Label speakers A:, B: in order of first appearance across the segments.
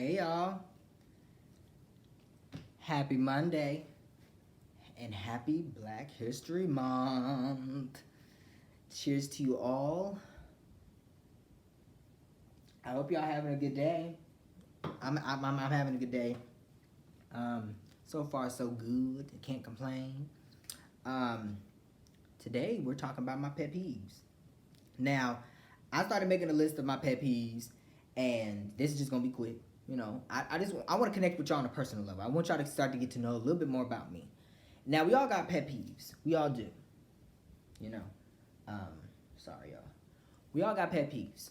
A: Hey y'all, happy Monday and happy Black History Month. Cheers to you all. I hope y'all having a good day. I'm having a good day. So far so good. I can't complain. Um, Today we're talking about my pet peeves. Now, I started making a list of my pet peeves, and this is just gonna be quick. I want to connect with y'all on a personal level. I want y'all to start to get to know a little bit more about me. Now, we all got pet peeves. We all do. You know. Um, Sorry, y'all. We all got pet peeves.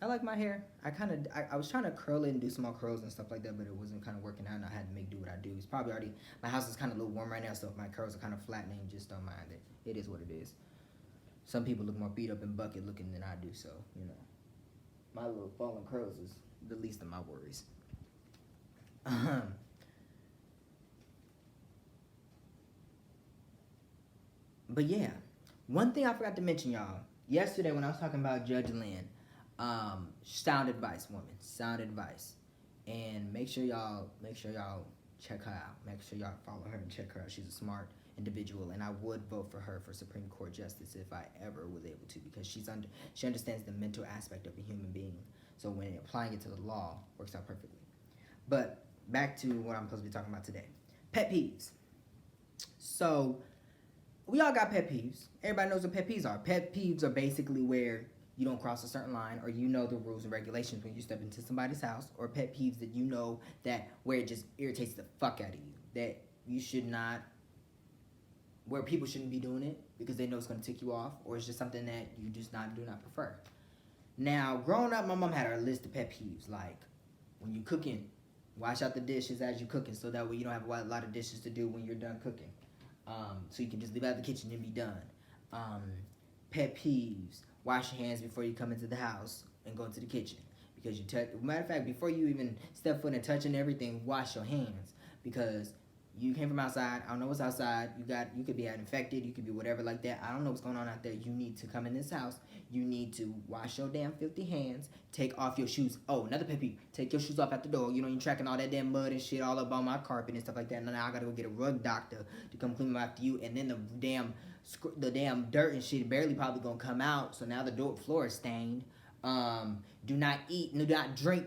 A: I like my hair. I was trying to curl it and do small curls and stuff like that, but it wasn't kind of working out, and I had to make do what I do. It's probably already, my house is kind of a little warm right now, so if my curls are kind of flattening, just don't mind it. It is what it is. Some people look more beat up and bucket looking than I do, so, my little fallen curls is the least of my worries. But yeah, one thing I forgot to mention, y'all. Yesterday when I was talking about Judge Lynn, sound advice, woman, sound advice, and make sure y'all check her out. Make sure y'all follow her and check her out. She's a smart individual, and I would vote for her for Supreme Court justice if I ever was able to, because she understands the mental aspect of a human being. So when applying it to the law, works out perfectly. But back to what I'm supposed to be talking about today, pet peeves. So we all got pet peeves. Everybody knows what pet peeves are. Pet peeves are basically where you don't cross a certain line, or you know the rules and regulations when you step into somebody's house, or pet peeves that you know that where it just irritates the fuck out of you, that you should not, where people shouldn't be doing it because they know it's going to tick you off, or it's just something that you just do not prefer. Now, growing up, my mom had a list of pet peeves, like when you cooking, wash out the dishes as you cooking, so that way you don't have a lot of dishes to do when you're done cooking. So you can just leave out the kitchen and be done. Pet peeves: wash your hands before you come into the house and go into the kitchen, because matter of fact, before you even step foot and touching everything, wash your hands, because you came from outside. I don't know what's outside. You could be infected. You could be whatever like that. I don't know what's going on out there. You need to come in this house. You need to wash your damn filthy hands. Take off your shoes. Oh, another pet peeve: take your shoes off at the door. You're tracking all that damn mud and shit all up on my carpet and stuff like that. And now I gotta go get a rug doctor to come clean them after you. And then the damn dirt and shit barely probably gonna come out. So now the floor is stained. Do not eat. Do not drink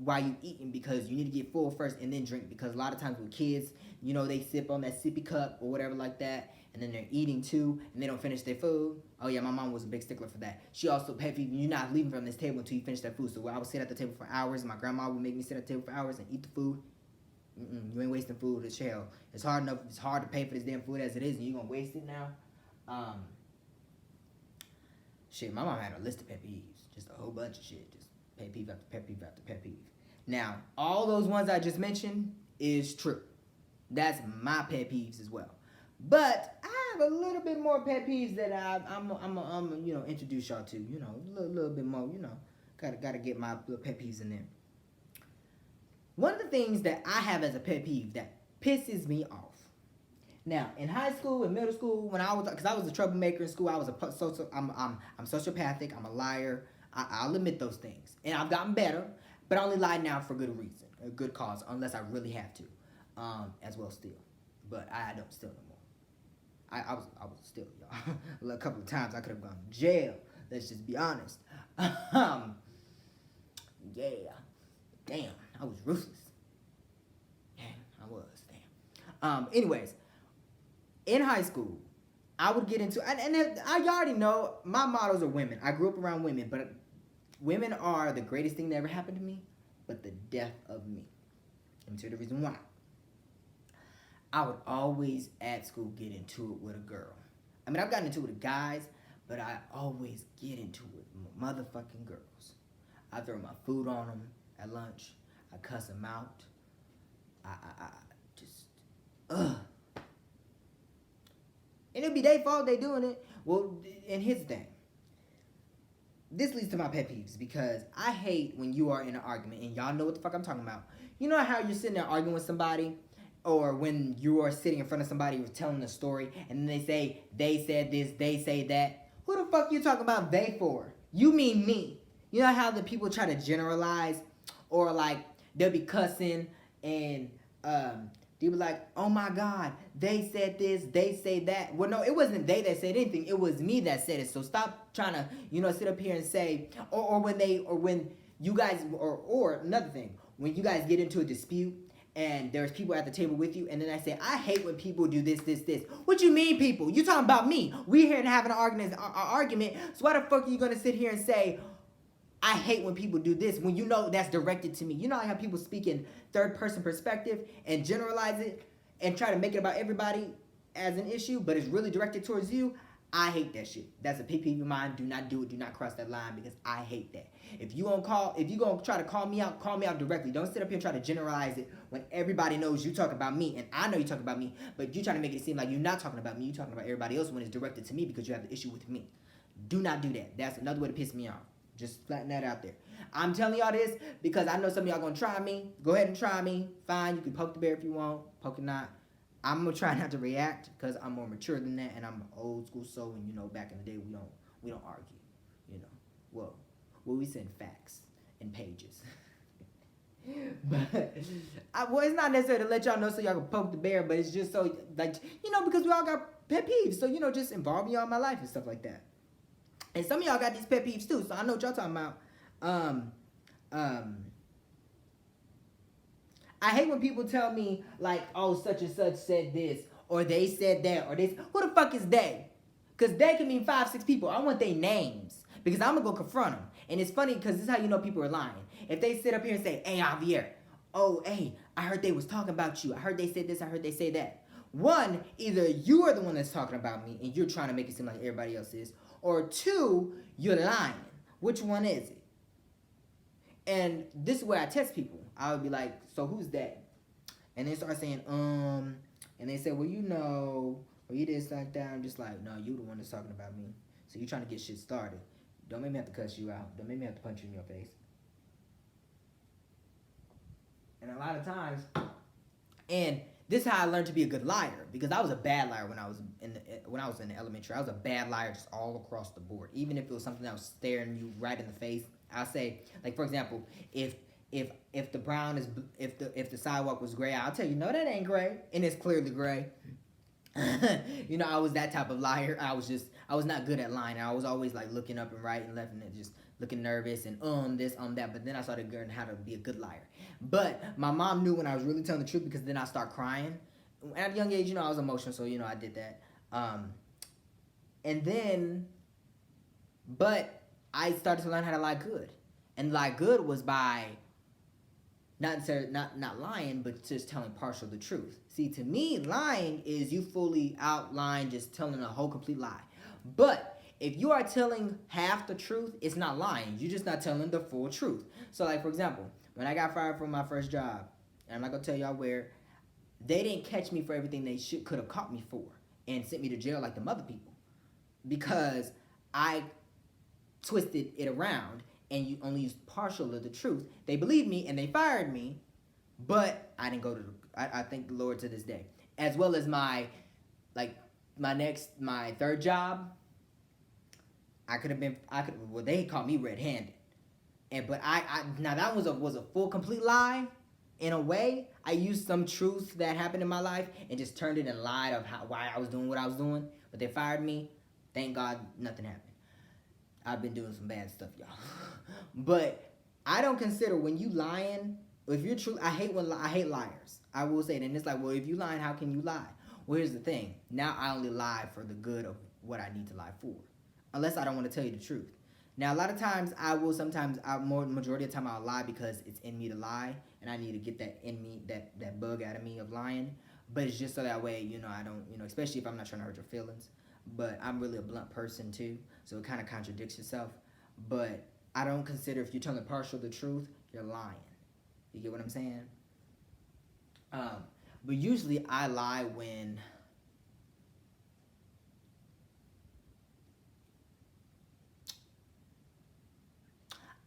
A: while you eating, because you need to get full first and then drink, because a lot of times with kids, they sip on that sippy cup or whatever like that, and then they're eating too, and they don't finish their food. Oh yeah, my mom was a big stickler for that. She also pet peeve: you're not leaving from this table until you finish that food. So I would sit at the table for hours, and my grandma would make me sit at the table for hours and eat the food. You ain't wasting food. It's hell. It's hard enough. It's hard to pay for this damn food as it is, and you're gonna waste it now. Shit, my mom had a list of pet peeves, just a whole bunch of shit, just pet peeve after pet peeve after pet peeve. Now, all those ones I just mentioned is true. That's my pet peeves as well. But I have a little bit more pet peeves that I'm introduce y'all to. A little bit more. Gotta get my little pet peeves in there. One of the things that I have as a pet peeve that pisses me off. Now, in high school and middle school, because I was a troublemaker in school, I'm sociopathic. I'm a liar. I'll admit those things, and I've gotten better. But I only lie now for good reason, a good cause, unless I really have to, as well steal. But I don't steal no more. I was stealing, y'all. A couple of times I could have gone to jail. Let's just be honest. Yeah. Damn, I was ruthless. Damn, I was. Damn. Anyways, in high school, I would get into, you already know, my models are women. I grew up around women, but women are the greatest thing that ever happened to me, but the death of me. Let me tell you the reason why. I would always at school get into it with a girl. I mean, I've gotten into it with guys, but I always get into it with motherfucking girls. I throw my food on them at lunch. I cuss them out. I just, ugh. And it'll be their fault they doing it. Well, and here's the thing. This leads to my pet peeves, because I hate when you are in an argument, and y'all know what the fuck I'm talking about. You know how you're sitting there arguing with somebody, or when you are sitting in front of somebody who's telling a story, and they say, they said this, they say that. Who the fuck you talking about they for? You mean me. You know how the people try to generalize, or like they'll be cussing and they be like, oh my God, they said this, they say that. Well, no, it wasn't they that said anything. It was me that said it. So stop trying to, sit up here and say, or when you guys, or another thing, when you guys get into a dispute and there's people at the table with you, and then I say, I hate when people do this, this, this. What you mean, people? You talking about me? We here to have an argument. So why the fuck are you gonna sit here and say, I hate when people do this, when you know that's directed to me? You know how people speak in third person perspective and generalize it and try to make it about everybody as an issue, but it's really directed towards you? I hate that shit. That's a pet peeve of mine. Do not do it. Do not cross that line, because I hate that. If you gonna try to call me out directly. Don't sit up here and try to generalize it when everybody knows you talk about me, and I know you talk about me, but you trying to make it seem like you're not talking about me. You talking about everybody else when it's directed to me because you have the issue with me. Do not do that. That's another way to piss me off. Just flatten that out there. I'm telling y'all this because I know some of y'all gonna try me. Go ahead and try me. Fine, you can poke the bear if you want. Poke it not. I'm gonna try not to react because I'm more mature than that, and I'm an old school soul. And back in the day, we don't argue. Well, we send facts and pages. But it's not necessary to let y'all know so y'all can poke the bear, but it's just so because we all got pet peeves. So just involve y'all in my life and stuff like that. And some of y'all got these pet peeves too, so I know what y'all talking about. I hate when people tell me like, oh, such and such said this, or they said that, or they. Who the fuck is they? Because they can mean 5, 6 people. I want their names because I'm gonna go confront them. And it's funny because this is how you know people are lying. If they sit up here and say, hey, Javier, oh, hey, I heard they was talking about you. I heard they said this. I heard they say that. One, either you are the one that's talking about me and you're trying to make it seem like everybody else is, or 2, you're lying. Which one is it? And this is where I test people. I would be like, so who's that? And they start saying, and they say, well, or you this like that. I'm just like, no, you the one that's talking about me. So you're trying to get shit started. Don't make me have to cuss you out. Don't make me have to punch you in your face. And a lot of times, and this is how I learned to be a good liar, because I was a bad liar when I was in the elementary. I was a bad liar just all across the board. Even if it was something that was staring you right in the face, I'll say, like, for example, if the sidewalk was gray, I'll tell you, no, that ain't gray, and it's clearly gray. I was that type of liar. I was not good at lying. I was always like looking up and right and left and just looking nervous and this, that. But then I started learning how to be a good liar. But my mom knew when I was really telling the truth, because then I start crying. At a young age, I was emotional, so I did that. But I started to learn how to lie good, and lie good was by not lying, but just telling partial the truth. See, to me, lying is you fully outline, just telling a whole complete lie. But if you are telling half the truth, it's not lying. You're just not telling the full truth. So, like, for example, when I got fired from my first job, and I'm not gonna tell y'all where, they didn't catch me for everything they could have caught me for and sent me to jail like the other people, because I twisted it around and you only used partial of the truth. They believed me and they fired me, but I didn't go to I thank the Lord to this day. As well as my third job, they caught me red-handed. But now that was a full complete lie. In a way, I used some truth that happened in my life and just turned it and lied of why I was doing what I was doing. But they fired me. Thank God nothing happened. I've been doing some bad stuff, y'all. But I don't consider when you lying, if you're true, I hate liars. I will say that. And it's like, well, if you lying, how can you lie? Well, here's the thing. Now I only lie for the good of what I need to lie for, unless I don't want to tell you the truth. Now, a lot of times majority of the time I'll lie because it's in me to lie, and I need to get that in me, that bug out of me of lying. But it's just so that way, I don't, especially if I'm not trying to hurt your feelings. But I'm really a blunt person too, so it kind of contradicts itself. But I don't consider, if you're telling partial the truth, you're lying. You get what I'm saying? But usually I lie when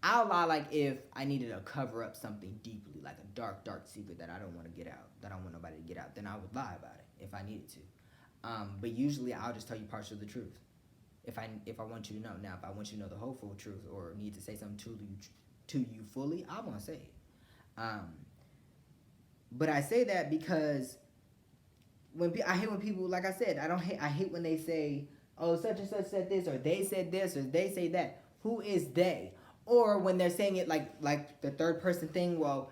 A: I'll lie like if I needed to cover up something deeply, like a dark, dark secret that I don't want to get out, that I don't want nobody to get out, then I would lie about it if I needed to. But usually I'll just tell you partial of the truth. if I want you to know. Now, if I want you to know the whole full truth or need to say something to you fully, I'm gonna say it. Um, but I say that because I hate when people, like I said, I hate when they say, oh, such and such said this, or they said this, or they say that. Who is they? Or when they're saying it like the third person thing. Well,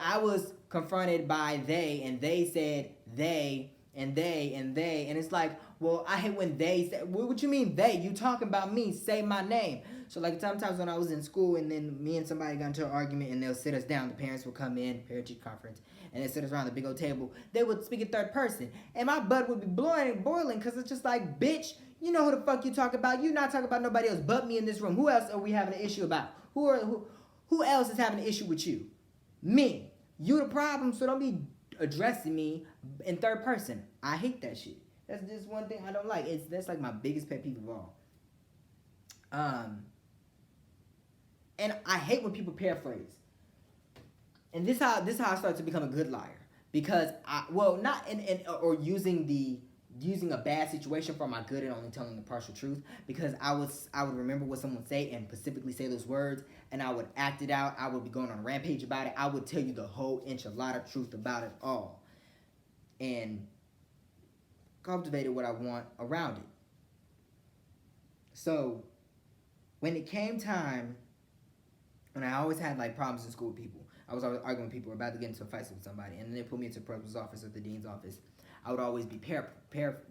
A: I was confronted by they, and they said they, and they, and they, and it's like, well, I hate when they say, what you mean they? You talking about me? Say my name. So like sometimes when I was in school, and then me and somebody got into an argument, and they'll sit us down. The parents would come in, parent teacher conference, and they sit us around the big old table. They would speak in third person, and my blood would be boiling, because it's just like, bitch, you know who the fuck you talk about? You not talking about nobody else but me in this room. Who else are we having an issue about? Who else is having an issue with you? Me. You the problem, so don't be addressing me in third person. I hate that shit. That's just one thing I don't like. That's like my biggest pet peeve of all. And I hate when people paraphrase. And this how I start to become a good liar, because not or using a bad situation for my good and only telling the partial truth, because I would remember what someone say and specifically say those words, and I would act it out. I would be going on a rampage about it. I would tell you the whole enchilada truth about it all, and cultivated what I want around it. So when it came time, when I always had like problems in school with people, I was always arguing with people, or about to get into a fight with somebody, and then they put me into the principal's office or the dean's office. I would always be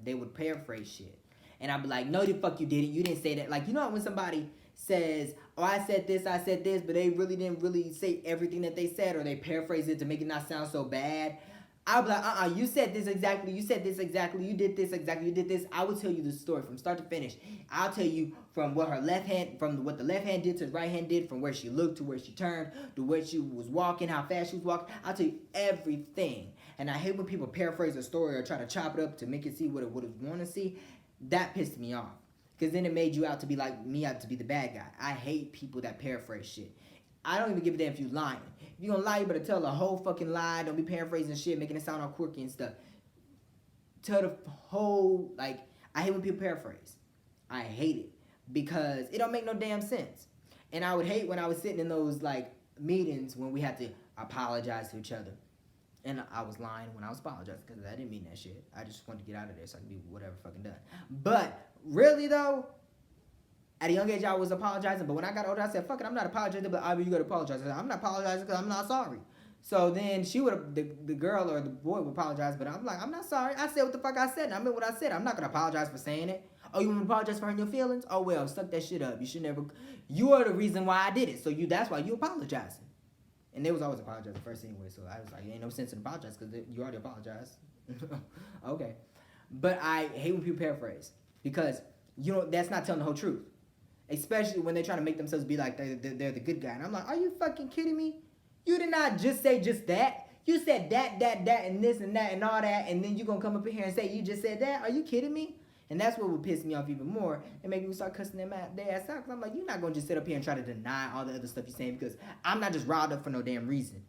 A: they would paraphrase shit, and I'd be like, no, the fuck you didn't. You didn't say that. Like, you know when somebody says, oh, I said this, but they really didn't really say everything that they said, or they paraphrase it to make it not sound so bad. I'll be like, you said this exactly, you did this exactly, you did this. I will tell you the story from start to finish. I'll tell you from what the left hand did to the right hand did, from where she looked to where she turned, to where she was walking, how fast she was walking. I'll tell you everything. And I hate when people paraphrase a story or try to chop it up to make it see what it would want to see. That pissed me off. Because then it made you out to be like me, out to be the bad guy. I hate people that paraphrase shit. I don't even give a damn if you lying. If you gonna lie, you better tell the whole fucking lie. Don't be paraphrasing shit, making it sound all quirky and stuff. Tell the whole, like, I hate when people paraphrase. I hate it. Because it don't make no damn sense. And I would hate when I was sitting in those, like, meetings when we had to apologize to each other. And I was lying when I was apologizing, because I didn't mean that shit. I just wanted to get out of there so I could be whatever fucking done. But, really though, at a young age, I was apologizing, but when I got older, I said, fuck it, I'm not apologizing, but you gotta apologize. I said, I'm not apologizing because I'm not sorry. So then the girl or the boy would apologize, but I'm like, I'm not sorry. I said what the fuck I said, and I meant what I said. I'm not gonna apologize for saying it. Oh, you want to apologize for hurting your feelings? Oh, well, suck that shit up. You are the reason why I did it, so that's why you apologizing. And they was always apologizing first anyway, so I was like, ain't no sense in apologize because you already apologized. Okay. But I hate when people paraphrase, because that's not telling the whole truth. Especially when they're trying to make themselves be like they're the good guy. And I'm like, are you fucking kidding me? You did not just say just that. You said that, and this and that and all that, and then you gonna come up in here and say you just said that? Are you kidding me? And that's what would piss me off even more and make me start cussing their ass out. Because I'm like, you're not gonna just sit up here and try to deny all the other stuff you're saying, because I'm not just riled up for no damn reason.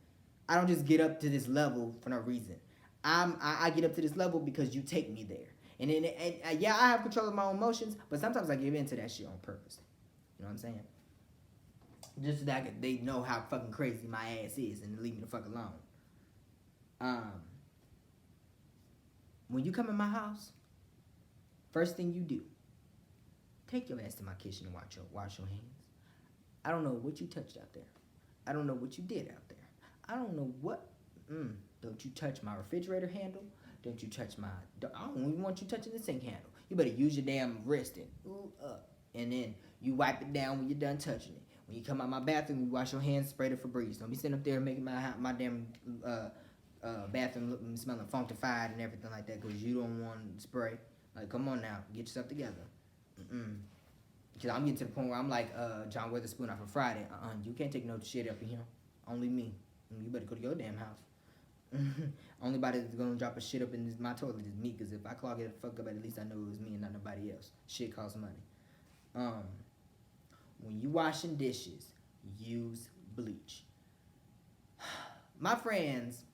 A: I don't just get up to this level for no reason. I get up to this level because you take me there. And then, yeah, I have control of my own emotions, but sometimes I give in to that shit on purpose. You know what I'm saying? Just so that they know how fucking crazy my ass is and leave me the fuck alone. When you come in my house, first thing you do, take your ass to my kitchen and wash your hands. I don't know what you touched out there. I don't know what you did out there. I don't know what. Don't you touch my refrigerator handle. Don't you touch I don't even want you touching the sink handle. You better use your damn wrist and then you wipe it down when you're done touching it. When you come out my bathroom, you wash your hands, spray the Febreze. Don't be sitting up there making my damn bathroom smelling funkified and everything like that, because you don't want to spray. Like, come on now, get yourself together. Because I'm getting to the point where I'm like John Witherspoon off of Friday. You can't take no shit up in here. Only me. You better go to your damn house. Only body that's gonna drop a shit up in my toilet is me, because if I clog it the fuck up, at least I know it was me and not nobody else. Shit costs money. When you washing dishes, use bleach. My friends,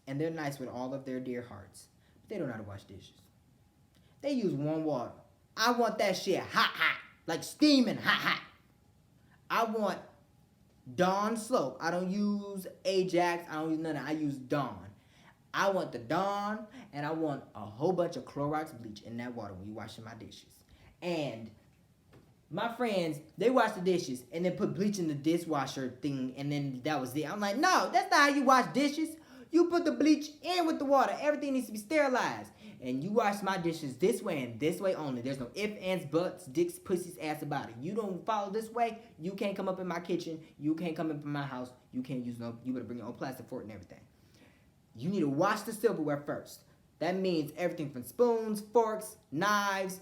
A: and they're nice with all of their dear hearts, but they don't know how to wash dishes. They use warm water. I want that shit hot, hot, like steaming hot, hot. I want Dawn soap. I don't use Ajax. I don't use none of that. I use Dawn. I want the Dawn, and I want a whole bunch of Clorox bleach in that water when you washing my dishes. And my friends, they wash the dishes and then put bleach in the dishwasher thing, and then that was it. I'm like, no, that's not how you wash dishes. You put the bleach in with the water. Everything needs to be sterilized. And you wash my dishes this way and this way only. There's no ifs, ands, buts, dicks, pussies, ass about it. You don't follow this way, you can't come up in my kitchen. You can't come up in my house. You can't use no, you better bring your own plastic fork and everything. You need to wash the silverware first. That means everything from spoons, forks, knives,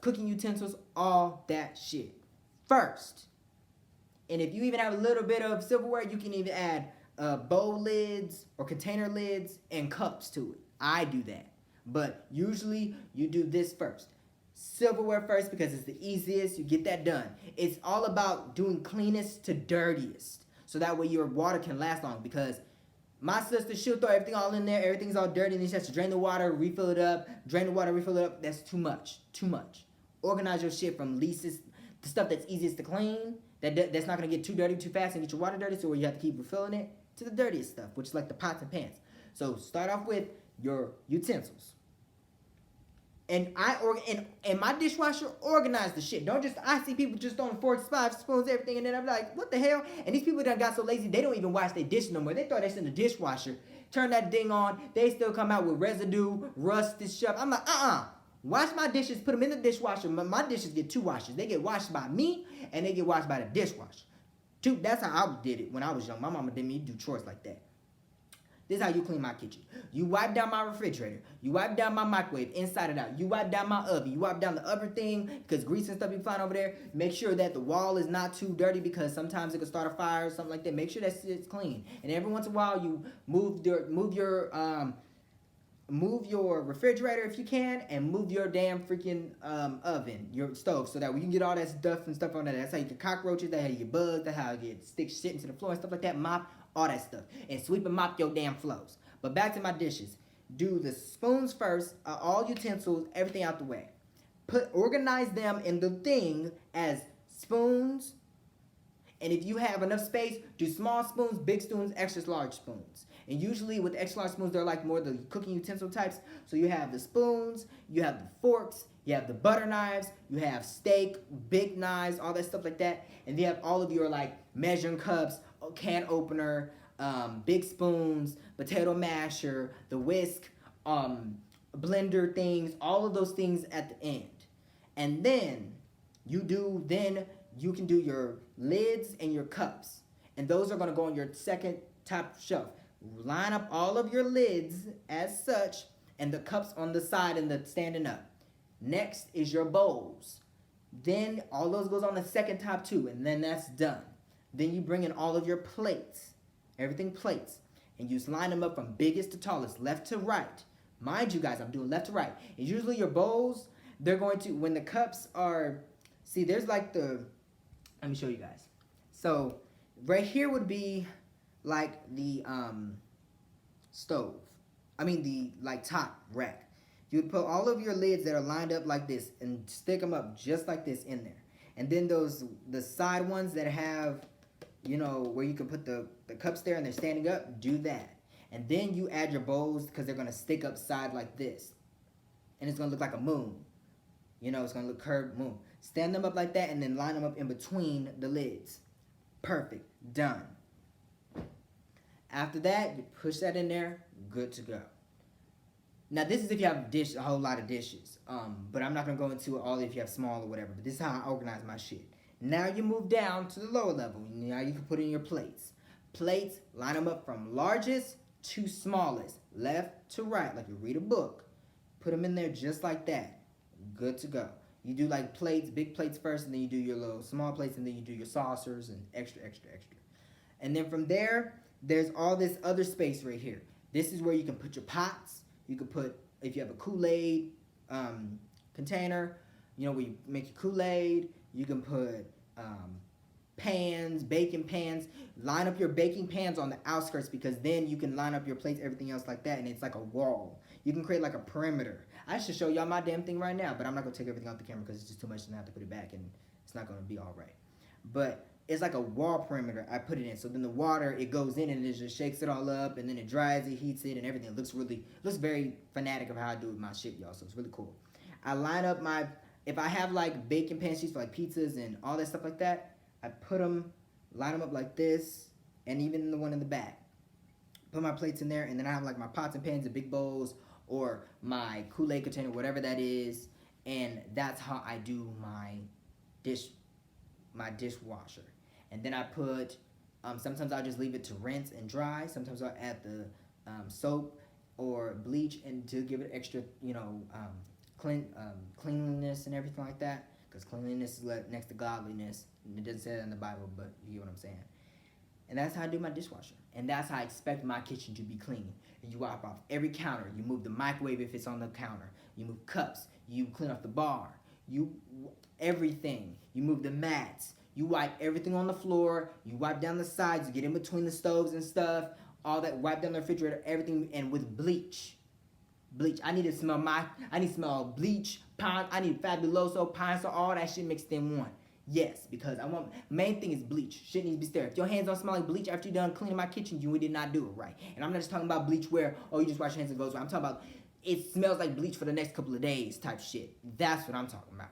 A: cooking utensils, all that shit first. And if you even have a little bit of silverware, you can even add bowl lids or container lids and cups to it. I do that. But usually you do this first. Silverware first because it's the easiest. You get that done. It's all about doing cleanest to dirtiest. So that way your water can last long. Because my sister, she'll throw everything all in there. Everything's all dirty. And then she has to drain the water, refill it up. Drain the water, refill it up. That's too much. Too much. Organize your shit from leastest, the stuff that's easiest to clean. That's not going to get too dirty too fast and get your water dirty. So where you have to keep refilling it. To the dirtiest stuff, which is like the pots and pans. So start off with your utensils. And and my dishwasher organized the shit. Don't just, I see people just throwing forks, knives, spoons, everything, and then I'm like, what the hell? And these people done got so lazy, they don't even wash their dish no more. They throw that shit in the dishwasher, turn that ding on, they still come out with residue, rust, this stuff. I'm like, wash my dishes, put them in the dishwasher. My dishes get two washes. They get washed by me, and they get washed by the dishwasher. That's how I did it when I was young. My mama didn't do chores like that. This is how you clean my kitchen. You wipe down my refrigerator. You wipe down my microwave inside and out. You wipe down my oven. You wipe down the oven thing because grease and stuff you find over there. Make sure that the wall is not too dirty because sometimes it can start a fire or something like that. Make sure that it's clean. And every once in a while you move your refrigerator if you can, and move your damn freaking oven, your stove, so that we can get all that stuff and stuff on that. That's how you get cockroaches, that's how you get bugs, that's how you get stick shit into the floor and stuff like that. Mop all that stuff and sweep and mop your damn floors. But back to my dishes. Do the spoons first, all utensils, everything out the way. Organize them in the thing as spoons. And if you have enough space, do small spoons, big spoons, extra large spoons. And usually with extra large spoons, they're like more the cooking utensil types. So you have the spoons, you have the forks, you have the butter knives, you have steak, big knives, all that stuff like that. And you have all of your like measuring cups, can opener, big spoons, potato masher, the whisk, blender things, all of those things at the end. And then you can do your lids and your cups. And those are going to go on your second top shelf. Line up all of your lids as such, and the cups on the side and the standing up. Next is your bowls. Then all those goes on the second top too, and then that's done. Then you bring in all of your plates, everything plates, and you just line them up from biggest to tallest, left to right. Mind you guys, I'm doing left to right. And usually your bowls, they're going to, when the cups are, see there's like let me show you guys. So right here would be like the stove. I mean the like top rack. You would put all of your lids that are lined up like this and stick them up just like this in there. And then the side ones that have, you know, where you can put the cups there and they're standing up, do that. And then you add your bowls because they're going to stick up side like this. And it's going to look like a moon. You know, it's going to look curved moon. Stand them up like that and then line them up in between the lids. Perfect. Done. After that, you push that in there, good to go. Now, this is if you have a whole lot of dishes. But I'm not going to go into it all if you have small or whatever. But this is how I organize my shit. Now you move down to the lower level. Now you can put in your plates. Plates, line them up from largest to smallest. Left to right, like you read a book. Put them in there just like that. Good to go. You do like plates, big plates first, and then you do your little small plates, and then you do your saucers and extra, extra, extra. And then from there, there's all this other space right here. This is where you can put your pots. You can put, if you have a Kool-Aid container, you know, where you make your Kool-Aid. You can put pans, baking pans. Line up your baking pans on the outskirts, because then you can line up your plates, everything else like that, and it's like a wall. You can create like a perimeter. I should show y'all my damn thing right now, but I'm not gonna take everything off the camera because it's just too much, and I have to put it back, and it's not gonna be all right. But it's like a wall perimeter I put it in. So then the water, it goes in and it just shakes it all up, and then it dries it, heats it, and everything. It looks very fanatic of how I do with my shit, y'all. So it's really cool. I line up my, if I have like baking pan sheets for like pizzas and all that stuff like that, I put them, line them up like this, and even the one in the back. Put my plates in there, and then I have like my pots and pans and big bowls, or my Kool-Aid container, whatever that is, and that's how I do dish my dishwasher. And then I put, sometimes I'll just leave it to rinse and dry. Sometimes I'll add the soap or bleach, and to give it extra, cleanliness and everything like that. Because cleanliness is next to godliness. And it doesn't say that in the Bible, but you get what I'm saying. And that's how I do my dishwasher. And that's how I expect my kitchen to be clean. And you wipe off every counter. You move the microwave if it's on the counter. You move cups. You clean off the bar. Everything. You move the mats. You wipe everything on the floor. You wipe down the sides. You get in between the stoves and stuff. All that. Wipe down the refrigerator. Everything. And with bleach. Bleach. I need to smell bleach. I need Fabuloso, Pine Sol, all that shit mixed in one. Yes, because main thing is bleach. Shit needs to be sterile. If your hands don't smell like bleach after you're done cleaning my kitchen, you did not do it right. And I'm not just talking about bleach where, you just wash your hands and it goes away. I'm talking about it smells like bleach for the next couple of days type shit. That's what I'm talking about.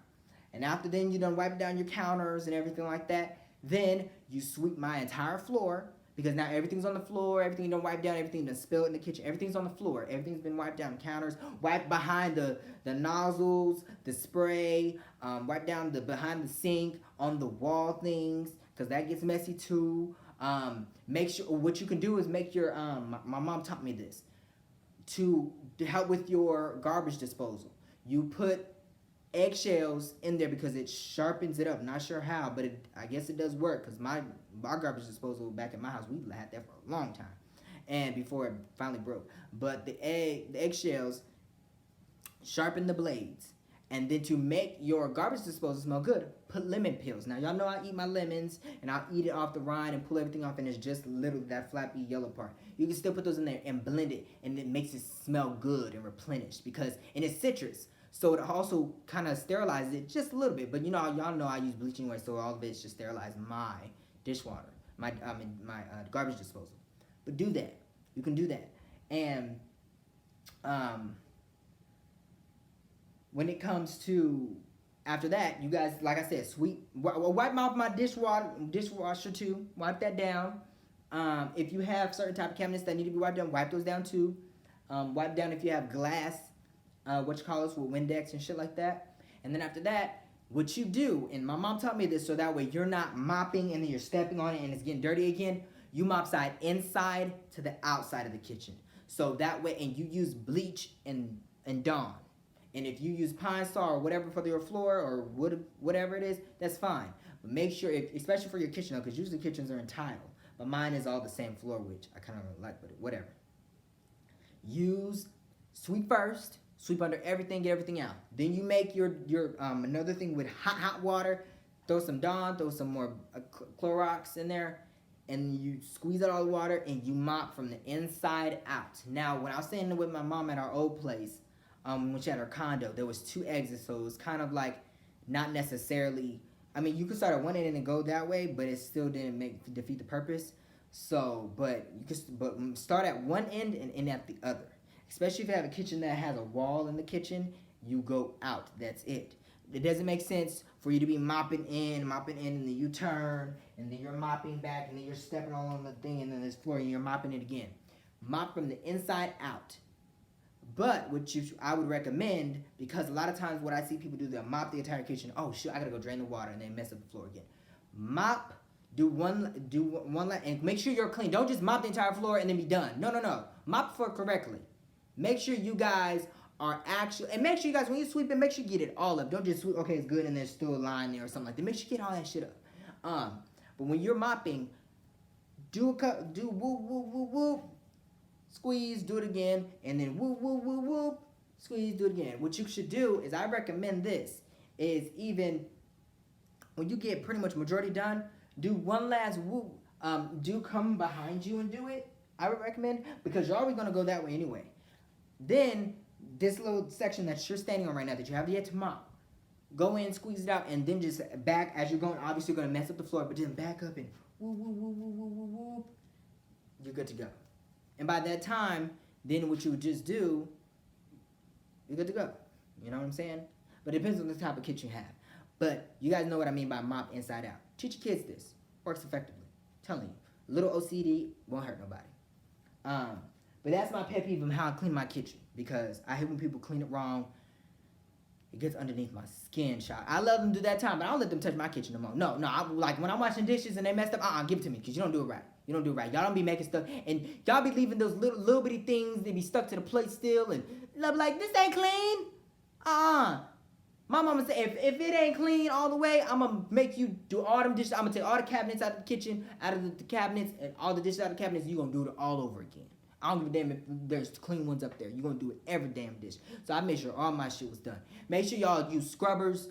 A: And after then you done wipe down your counters and everything like that, then you sweep my entire floor, because now everything's on the floor, everything you don't wipe down, everything done spilled in the kitchen, everything's on the floor, everything's been wiped down, counters, wipe behind the nozzles, the spray, wipe down behind the sink, on the wall things, because that gets messy too. Make sure, what you can do is make your, my mom taught me this, to help with your garbage disposal. You put eggshells in there because it sharpens it up. Not sure how, but I guess it does work, because our garbage disposal back at my house, we had that for a long time, and before it finally broke. But the eggshells sharpen the blades, and then to make your garbage disposal smell good, put lemon peels. Now y'all know I eat my lemons, and I'll eat it off the rind and pull everything off, and it's just literally that flappy yellow part. You can still put those in there and blend it, and it makes it smell good and replenished, and it's citrus. So it also kind of sterilizes it just a little bit. But y'all know I use bleach anyway, so all of it's just sterilize my dishwater, my garbage disposal. But do that. You can do that. And when it comes to after that, you guys, like I said, wipe off my dishwasher too. Wipe that down. If you have certain type of cabinets that need to be wiped down, wipe those down too. Wipe down if you have glass, with Windex and shit like that. And then after that, what you do, and my mom taught me this, so that way you're not mopping and then you're stepping on it and it's getting dirty again. You mop side inside to the outside of the kitchen. So that way, and you use bleach and Dawn. And if you use Pine Sol or whatever for your floor or wood, whatever it is, that's fine. But make sure, especially for your kitchen, because usually kitchens are in tile. But mine is all the same floor, which I kind of like, but whatever. Sweep first. Sweep under everything, get everything out. Then you make your another thing with hot water. Throw some Dawn, throw some more Clorox in there, and you squeeze out all the water and you mop from the inside out. Now, when I was staying with my mom at our old place, when she had her condo, there was 2 exits, so it was kind of like not necessarily. I mean, you could start at one end and go that way, but it still didn't defeat the purpose. So, but you could start at one end and end at the other. Especially if you have a kitchen that has a wall in the kitchen, you go out. That's it. It doesn't make sense for you to be mopping in, and then you turn, and then you're mopping back, and then you're stepping all on the thing, and then there's floor, and you're mopping it again. Mop from the inside out. But I would recommend, because a lot of times what I see people do, they'll mop the entire kitchen. Oh shit, I gotta go drain the water, and then mess up the floor again. Mop. Do one and make sure you're clean. Don't just mop the entire floor and then be done. No. Mop the floor correctly. Make sure you guys are actually, and make sure you guys, when you sweep it, make sure you get it all up. Don't just sweep, okay, it's good, and there's still a line there or something like that. Make sure you get all that shit up. But when you're mopping, do whoop, whoop, whoop, squeeze, do it again, and then whoop, whoop, whoop, whoop, squeeze, do it again. What you should do is, I recommend this, is even when you get pretty much majority done, Do one last whoop. Do come behind you and do it. I would recommend because you're always gonna go that way anyway. Then this little section that you're standing on right now that you have yet to mop, go in, squeeze it out, and then just back as you're going. Obviously, you're gonna mess up the floor, but then back up and whoop whoop whoop whoop whoop whoop whoop. You're good to go. And by that time, then what you would just do, you're good to go. You know what I'm saying? But it depends on the type of kitchen you have. But you guys know what I mean by mop inside out. Teach your kids this. Works effectively. I'm telling you. Little OCD won't hurt nobody. But that's my pet peeve of how I clean my kitchen. Because I hate when people clean it wrong. It gets underneath my skin, child. I love them do that time, but I don't let them touch my kitchen no more. No, like when I'm washing dishes and they messed up, give it to me, because you don't do it right. You don't do it right. Y'all don't be making stuff, and y'all be leaving those little bitty things, they be stuck to the plate still, and love like, this ain't clean. My mama said, if it ain't clean all the way, I'm going to make you do all them dishes. I'm going to take all the cabinets out of the kitchen, out of the cabinets, and all the dishes out of the cabinets, you're going to do it all over again. I don't give a damn if there's clean ones up there. You're going to do it every damn dish. So I made sure all my shit was done. Make sure y'all use scrubbers.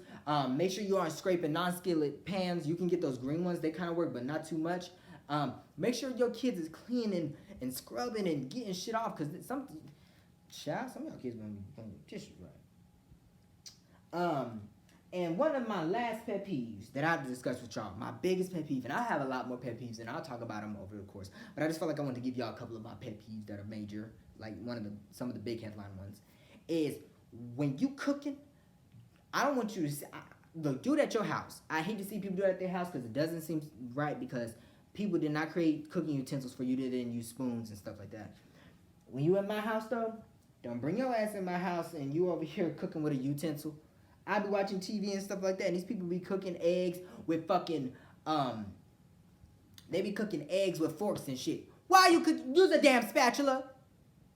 A: Make sure you aren't scraping non-skillet pans. You can get those green ones. They kind of work, but not too much. Make sure your kids is cleaning and scrubbing and getting shit off. Because some of y'all kids going to be playing with tissues, right? And one of my last pet peeves that I've discussed with y'all, my biggest pet peeve, and I have a lot more pet peeves, and I'll talk about them over the course. But I just felt like I wanted to give y'all a couple of my pet peeves that are major, like some of the big headline ones, is when you cooking, I don't want you to look, do it at your house. I hate to see people do it at their house because it doesn't seem right, because people did not create cooking utensils for you to then use spoons and stuff like that. When you at my house though, don't bring your ass in my house and you over here cooking with a utensil. I be watching TV and stuff like that, and these people be cooking eggs with fucking, they be cooking eggs with forks and shit. Why you could use a damn spatula?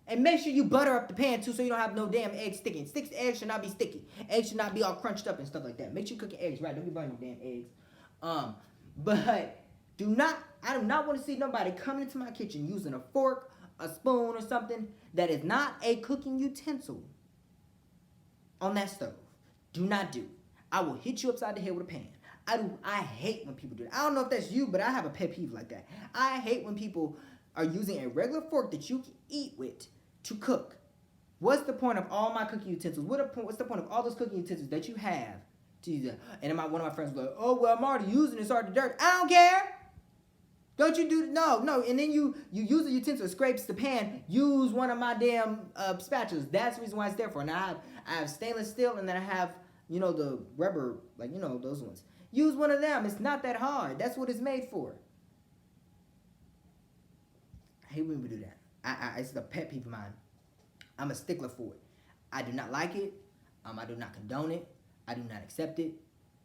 A: And make sure you butter up the pan too so you don't have no damn eggs sticking. Eggs should not be sticky. Eggs should not be all crunched up and stuff like that. Make sure you cook your eggs right. Don't be burning your damn eggs. But I do not want to see nobody coming into my kitchen using a fork, a spoon, or something that is not a cooking utensil on that stove. Do not do. I will hit you upside the head with a pan. I hate when people do that. I don't know if that's you, but I have a pet peeve like that. I hate when people are using a regular fork that you can eat with to cook. What's the point of all my cooking utensils? What's the point of all those cooking utensils that you have to use that? And then one of my friends was like, oh, well, I'm already using it, so it's dirt. I don't care. Don't you do, no. And then you use a utensil, it scrapes the pan, use one of my damn spatulas. That's the reason why it's there for. And I have stainless steel, and then I have, the rubber, those ones. Use one of them. It's not that hard. That's what it's made for. I hate when we do that. It's a pet peeve of mine. I'm a stickler for it. I do not like it. I do not condone it. I do not accept it.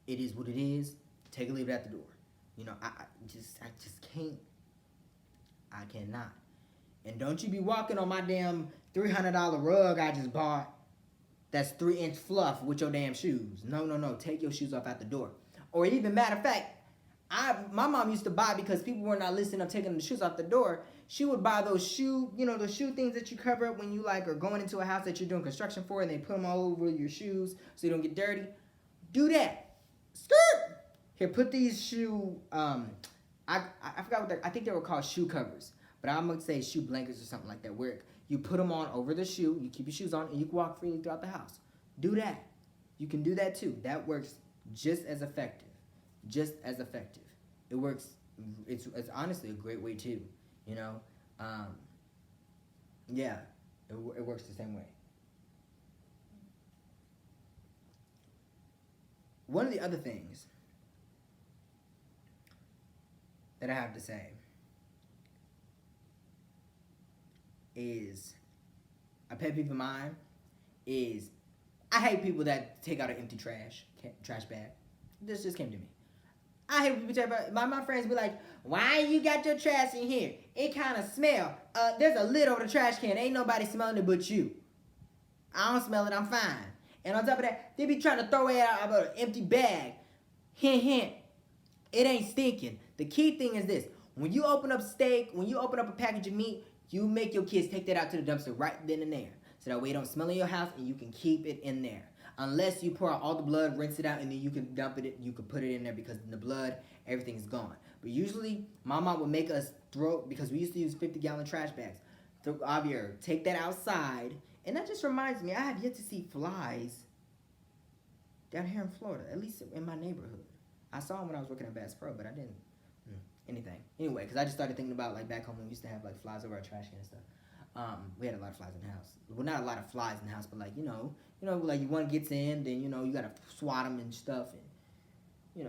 A: It is what it is. Take or leave it at the door. I just can't. I cannot. And don't you be walking on my damn $300 rug I just bought. That's 3-inch fluff with your damn shoes. No. Take your shoes off at the door. Or even, matter of fact, my mom used to buy, because people were not listening of taking the shoes off the door, she would buy those those shoe things that you cover up when you are going into a house that you're doing construction for, and they put them all over your shoes so you don't get dirty. Do that. Skirt! Here, put these shoe, I forgot I think they were called shoe covers, but I'm going to say shoe blankets or something like that, where you put them on over the shoe, you keep your shoes on, and you can walk freely throughout the house. Do that. You can do that too. That works just as effective. It works, it's honestly a great way too, yeah, it works the same way. One of the other things that I have to say is, a pet peeve of mine is, I hate people that take out an empty trash bag. This just came to me. I hate people take out, my friends be like, why you got your trash in here? It kind of smell. There's a lid over the trash can. Ain't nobody smelling it but you. I don't smell it. I'm fine. And on top of that, they be trying to throw it out of an empty bag. Hint, hint. It ain't stinking. The key thing is this. When you open up steak, when you open up a package of meat, you make your kids take that out to the dumpster right then and there. So that way it don't smell in your house and you can keep it in there. Unless you pour out all the blood, rinse it out, and then you can dump it, you can put it in there, because in the blood, everything's gone. But usually, my mom would make us throw, because we used to use 50-gallon trash bags. Throw Javier, take that outside. And that just reminds me, I have yet to see flies down here in Florida, at least in my neighborhood. I saw them when I was working at Bass Pro, but I didn't anything. Anyway, because I just started thinking about, like, back home when we used to have, like, flies over our trash can and stuff. We had a lot of flies in the house. Well, not a lot of flies in the house, but, like, like, one gets in, then, you got to swat them and stuff, and,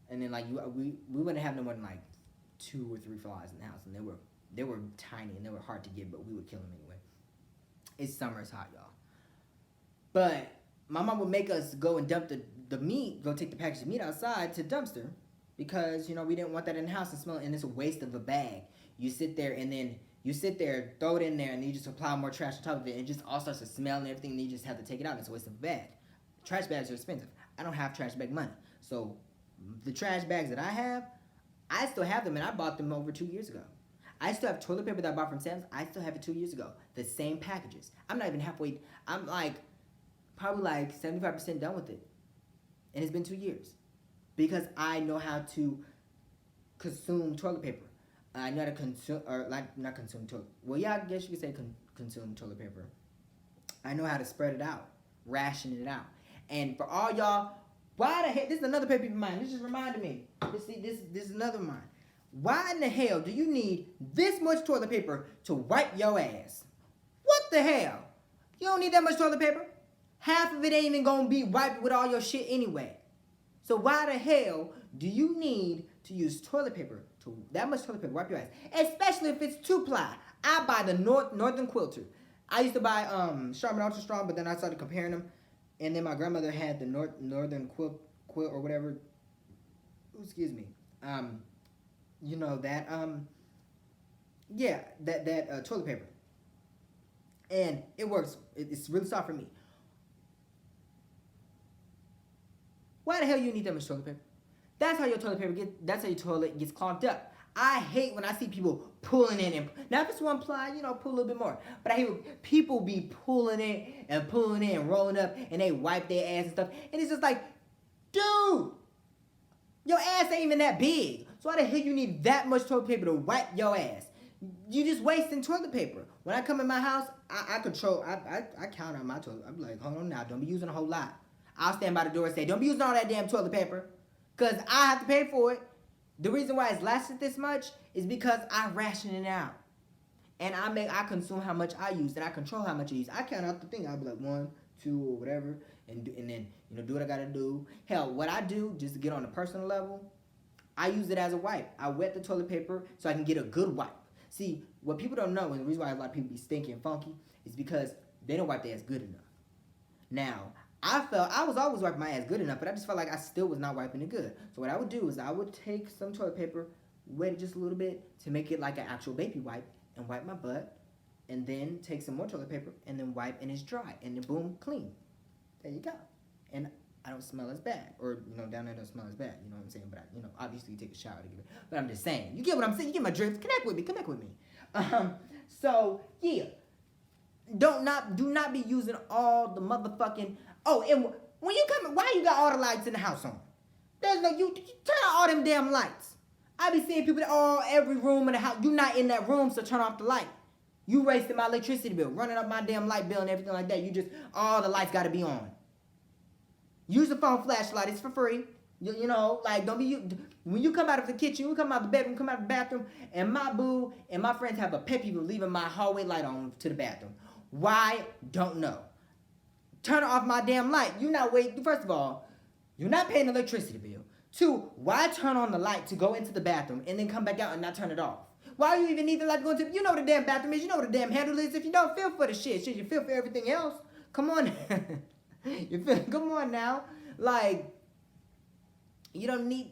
A: and then, like, we wouldn't have no more than, like, 2 or 3 flies in the house, and they were tiny, and they were hard to get, but we would kill them anyway. It's summer, it's hot, y'all. But my mom would make us go and dump the meat, go take the package of meat outside to the dumpster, because, we didn't want that in the house and smell it, and it's a waste of a bag. You sit there, throw it in there, and then you just apply more trash on top of it, and it just all starts to smell and everything, and you just have to take it out, and it's a waste of a bag. Trash bags are expensive. I don't have trash bag money. So, the trash bags that I still have them, and I bought them over 2 years ago. I still have toilet paper that I bought from Sam's. I still have it 2 years ago. The same packages. I'm not even halfway. I'm probably 75% done with it. And it's been 2 years. Because I know how to consume toilet paper. I know how to consume, or not consume toilet. Well, yeah, I guess you could say consume toilet paper. I know how to spread it out, ration it out. And for all y'all, why the heck? This is another pet peeve of mine. This just reminded me. This is another mine. Why in the hell do you need this much toilet paper to wipe your ass? What the hell? You don't need that much toilet paper. Half of it ain't even gonna be wiped with all your shit anyway. So why the hell do you need to use that much toilet paper wipe your ass? Especially if it's 2-ply. I buy the Northern Quilter. I used to buy Charmin Ultra Strong, but then I started comparing them, and then my grandmother had the Northern Quilt or whatever. Excuse me. That toilet paper, and it works. It's really soft for me. Why the hell you need that much toilet paper? That's how your toilet gets clogged up. I hate when I see people pulling in, and now if it's 1-ply, pull a little bit more. But I hate people be pulling in and rolling up, and they wipe their ass and stuff, and it's just like, dude, your ass ain't even that big. So why the hell you need that much toilet paper to wipe your ass? You just wasting toilet paper. When I come in my house, I count on my toilet. I'm like, hold on now, don't be using a whole lot. I'll stand by the door and say, don't be using all that damn toilet paper, because I have to pay for it. The reason why it's lasted this much is because I ration it out. And I consume how much I use, and I control how much I use. I count out the thing. I'll be like 1, 2, or whatever, and then do what I gotta do. Hell, what I do, just to get on a personal level, I use it as a wipe. I wet the toilet paper so I can get a good wipe. See, what people don't know, and the reason why a lot of people be stinky and funky, is because they don't wipe their ass good enough. Now, I was always wiping my ass good enough, but I just felt like I still was not wiping it good. So what I would do is I would take some toilet paper, wet it just a little bit to make it like an actual baby wipe, and wipe my butt, and then take some more toilet paper, and then wipe, and it's dry, and then boom, clean. There you go. And I don't smell as bad, or down there don't smell as bad. You know what I'm saying? But obviously you take a shower to get it. But I'm just saying, you get what I'm saying? You get my drift. Connect with me. So yeah, do not be using all the motherfucking. Oh, and when you come, why you got all the lights in the house on? There's no you turn on all them damn lights. I be seeing people that every room in the house. You not in that room, so turn off the light. You wasting my electricity bill, running up my damn light bill and everything like that. All the lights got to be on. Use the phone flashlight. It's for free. Don't be when you come out of the kitchen, you come out of the bedroom, come out of the bathroom, and my boo and my friends have a pet peeve of leaving my hallway light on to the bathroom. Why? Don't know. Turn off my damn light. First of all, you're not paying the electricity bill. 2, why turn on the light to go into the bathroom and then come back out and not turn it off? Why do you even need the light to go into? You know what the damn bathroom is. You know what the damn handle is. If you don't feel for the shit, you feel for everything else. Come on. Come on now. You don't need,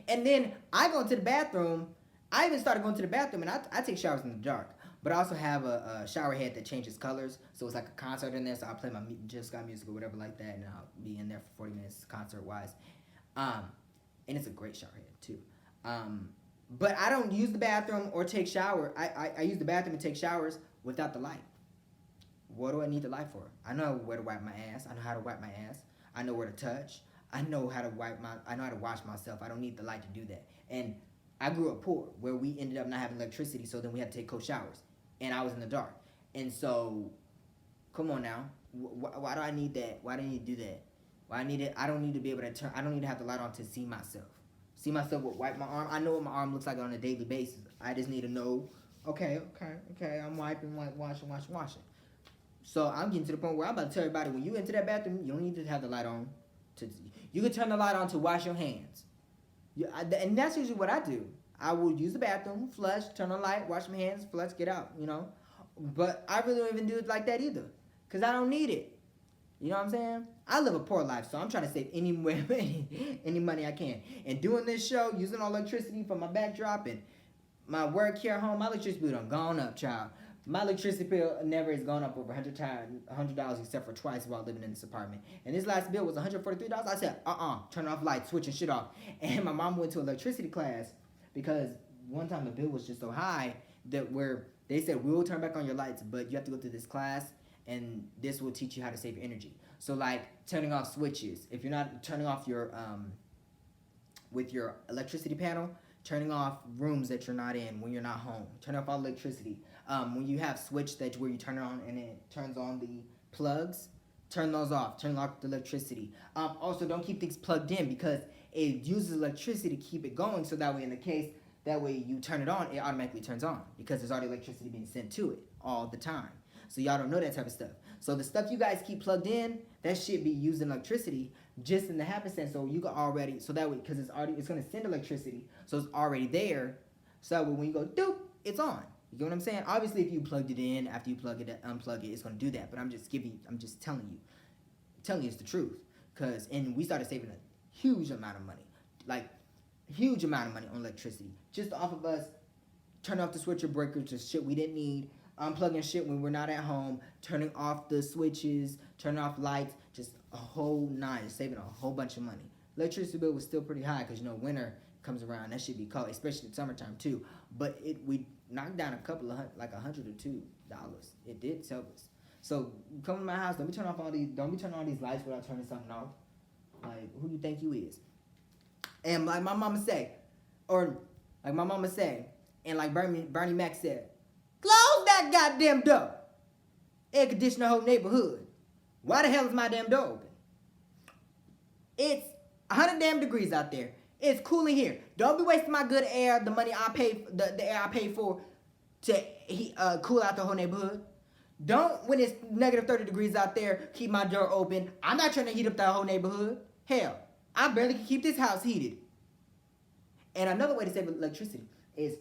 A: and then I go into the bathroom. I even started going to the bathroom, and I take showers in the dark. But I also have a shower head that changes colors, so it's like a concert in there, so I'll play my Jill Scott music or whatever like that, and I'll be in there for 40 minutes concert-wise. And it's a great shower head, too. But I don't use the bathroom or take shower. I use the bathroom and take showers without the light. What do I need the light for? I know where to wipe my ass. I know how to wipe my ass. I know where to touch. I know how to wash myself. I don't need the light to do that. And I grew up poor, where we ended up not having electricity, so then we had to take cold showers, and I was in the dark. And so, come on now, why do I need that? Why do I need to do that? Why I need it? I don't need to be able to turn. I don't need to have the light on to see myself. See myself with wipe my arm. I know what my arm looks like on a daily basis. I just need to know. Okay. I'm wiping, washing. So I'm getting to the point where I'm about to tell everybody, when you enter that bathroom, you don't need to have the light on. You can turn the light on to wash your hands. And that's usually what I do. I will use the bathroom, flush, turn on the light, wash my hands, flush, get out, But I really don't even do it like that either, because I don't need it. You know what I'm saying? I live a poor life, so I'm trying to save any money I can. And doing this show, using all electricity for my backdrop and my work here at home, my electricity bill done gone up, child. My electricity bill never has gone up over $100 except for twice while living in this apartment. And this last bill was $143. I said, turn off lights, switching shit off. And my mom went to electricity class because one time the bill was just so high that they said, we'll turn back on your lights, but you have to go through this class, and this will teach you how to save your energy. So like turning off switches. If you're not turning off your with your electricity panel, turning off rooms that you're not in when you're not home, turn off all electricity. When you have switch that where you turn it on and it turns on the plugs, turn those off. Turn off the electricity. Also, don't keep things plugged in because it uses electricity to keep it going. So that way, that way you turn it on, it automatically turns on because there's already electricity being sent to it all the time. So y'all don't know that type of stuff. So the stuff you guys keep plugged in, that should be using electricity just in the happenstance. So you can already, so that way, because it's going to send electricity, so it's already there. So that way when you go doop, it's on. You get what I'm saying? Obviously, if you plugged it in after you unplug it, it's going to do that. But I'm just telling you it's the truth. And we started saving a huge amount of money, like huge amount of money on electricity, just off of us turning off the switcher breakers, just shit we didn't need, unplugging shit when we're not at home, turning off the switches, turning off lights, just a whole nine, saving a whole bunch of money. Electricity bill was still pretty high because winter comes around, that should be cold, especially in summertime too. But we knocked down a couple of like $100 or $2. It did help us. So come to my house, don't be turning all these lights without turning something off. Like, who do you think you is? And like my mama say, and like Bernie Mac said, close that goddamn door. Air condition the whole neighborhood. Why the hell is my damn door open? It's 100 damn degrees out there. It's cooling here. Don't be wasting my good air, the money I pay, the air I pay for to cool out the whole neighborhood. Don't, when it's negative 30 degrees out there, keep my door open. I'm not trying to heat up the whole neighborhood. Hell, I barely can keep this house heated. And another way to save electricity is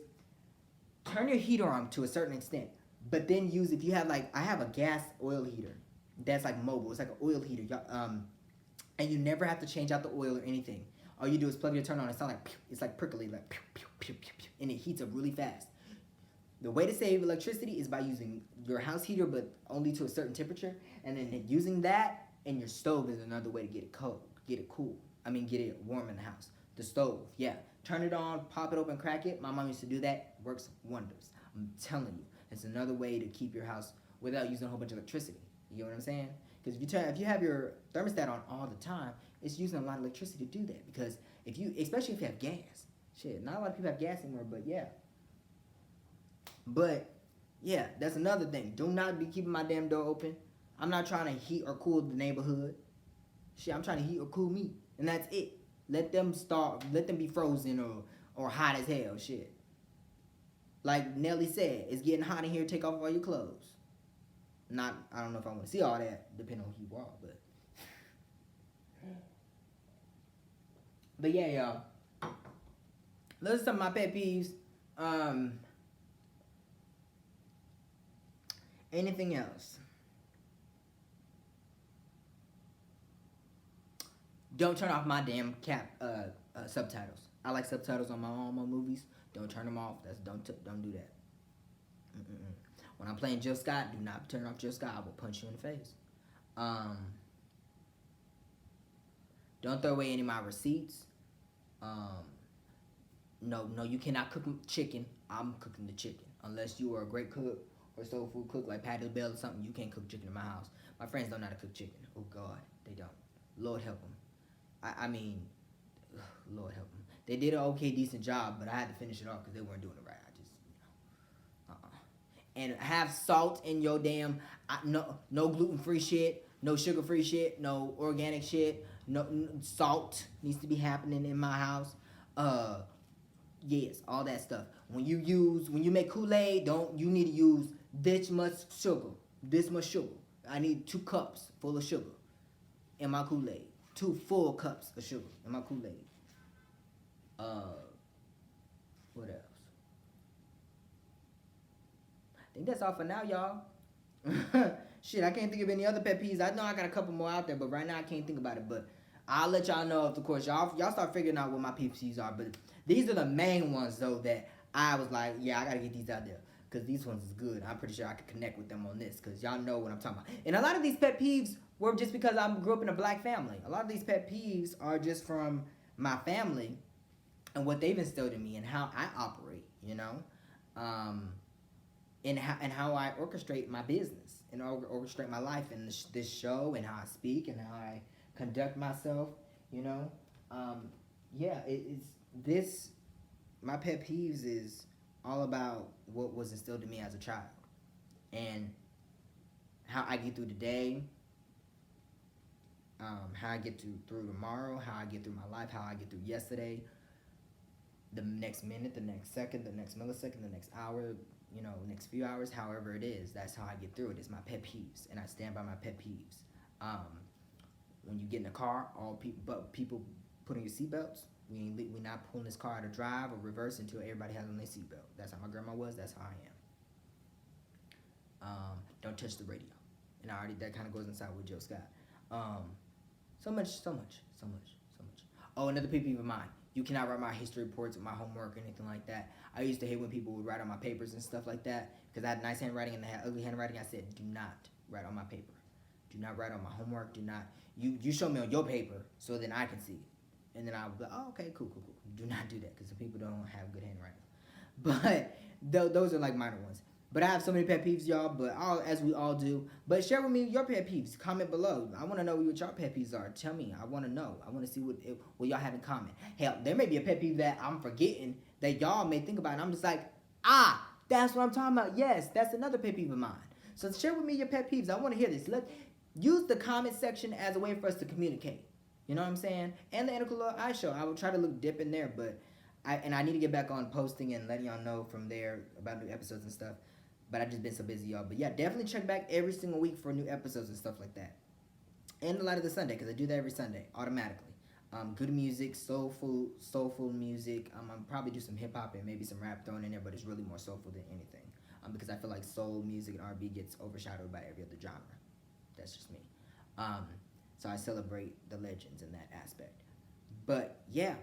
A: turn your heater on to a certain extent, but then if you have I have a gas oil heater that's like mobile. It's like an oil heater, and you never have to change out the oil or anything. All you do is plug your turn on. It's like prickly, like pew, pew, pew, pew, pew, and it heats up really fast. The way to save electricity is by using your house heater, but only to a certain temperature, and then using that. And your stove is another way to get it cold, get it cool. Get it warm in the house. The stove, yeah. Turn it on, pop it open, crack it. My mom used to do that. Works wonders. I'm telling you. It's another way to keep your house without using a whole bunch of electricity. You get what I'm saying? Because if you have your thermostat on all the time, it's using a lot of electricity to do that. Because especially if you have gas. Shit, not a lot of people have gas anymore, but yeah. But, yeah, that's another thing. Do not be keeping my damn door open. I'm not trying to heat or cool the neighborhood. Shit, I'm trying to heat or cool me. And that's it. Let them starve. Let them be frozen or hot as hell. Shit. Like Nelly said, it's getting hot in here. Take off all your clothes. I don't know if I want to see all that, depending on who you are, but. But yeah, y'all. Those are some of my pet peeves. Anything else? Don't turn off my damn subtitles. I like subtitles on all my movies. Don't turn them off. Don't do that. When I'm playing Jill Scott, do not turn off Jill Scott. I will punch you in the face. Don't throw away any of my receipts. No, you cannot cook chicken. I'm cooking the chicken. Unless you are a great cook or soul food cook like Patty LaBelle or something, you can't cook chicken in my house. My friends don't know how to cook chicken. Oh, God, they don't. Lord help them. I mean, Lord help them. They did an okay, decent job, but I had to finish it off because they weren't doing it right. I just, and have salt in your damn no gluten free shit, no sugar free shit, no organic shit, salt needs to be happening in my house. Uh, yes, all that stuff. When you make Kool-Aid, don't you need to use this much sugar, this much sugar. I need 2 cups full of sugar in my Kool-Aid, 2 full cups of sugar in my Kool-Aid. Uh, what else? I think that's all for now, y'all. Shit, I can't think of any other pet peeves. I know I got a couple more out there, but right now I can't think about it. But I'll let y'all know if, of course, y'all start figuring out what my pet peeves are. But these are the main ones, though, that I was like, yeah, I gotta get these out there. Because these ones is good. I'm pretty sure I could connect with them on this. Because y'all know what I'm talking about. And a lot of these pet peeves were just because I grew up in a black family. A lot of these pet peeves are just from my family and what they've instilled in me and how I operate, you know? And how I orchestrate my business and orchestrate my life and this show and how I speak and how I conduct myself, you know? Yeah, it's this, my pet peeves is all about what was instilled in me as a child and how I get through the day, how I get through tomorrow, how I get through my life, how I get through yesterday, the next minute, the next second, the next millisecond, the next hour, next few hours, however it is. That's how I get through it. It's my pet peeves, and I stand by my pet peeves. When you get in a car, people putting your seatbelts. We not pulling this car out of drive or reverse until everybody has on their seatbelt. That's how my grandma was. That's how I am. Don't touch the radio, and that kind of goes inside with Joe Scott. So much. Oh, another pet peeve of mine. You cannot write my history reports or my homework or anything like that. I used to hate when people would write on my papers and stuff like that because I had nice handwriting and they had ugly handwriting. I said, do not write on my paper. Do not write on my homework. Do not. You show me on your paper so then I can see it. And then I'll be like, oh, okay, cool. Do not do that because some people don't have good handwriting. But those are like minor ones. But I have so many pet peeves, y'all, but as we all do. But share with me your pet peeves. Comment below. I want to know what your pet peeves are. Tell me. I want to know. I want to see what y'all have in common. Hell, there may be a pet peeve that I'm forgetting that y'all may think about. And I'm just like, that's what I'm talking about. Yes, that's another pet peeve of mine. So share with me your pet peeves. I want to hear this. Use the comment section as a way for us to communicate. You know what I'm saying? And the Intercolor Eye Show. I will try to dip in there, but I need to get back on posting and letting y'all know from there about new episodes and stuff. But I've just been so busy, y'all. But yeah, definitely check back every single week for new episodes and stuff like that. And a lot of the Sunday, because I do that every Sunday, automatically. Good music, soulful music. I'll probably do some hip-hop and maybe some rap thrown in there, but it's really more soulful than anything. Because I feel like soul music and R&B gets overshadowed by every other genre. That's just me. So I celebrate the legends in that aspect. But yeah,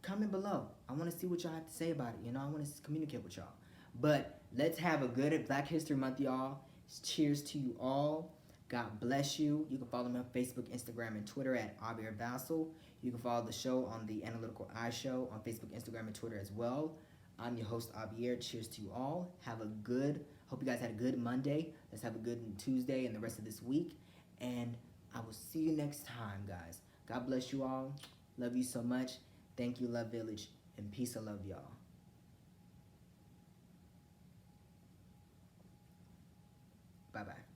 A: comment below. I want to see what y'all have to say about it. I want to communicate with y'all. But let's have a good Black History Month, y'all. Cheers to you all. God bless you. You can follow me on Facebook, Instagram, and Twitter at Javier Vassal. You can follow the show on the Analytical Eye Show on Facebook, Instagram, and Twitter as well. I'm your host, Javier. Cheers to you all. Hope you guys had a good Monday. Let's have a good Tuesday and the rest of this week. And I will see you next time, guys. God bless you all. Love you so much. Thank you, Love Village. And peace. I love y'all. Bye-bye.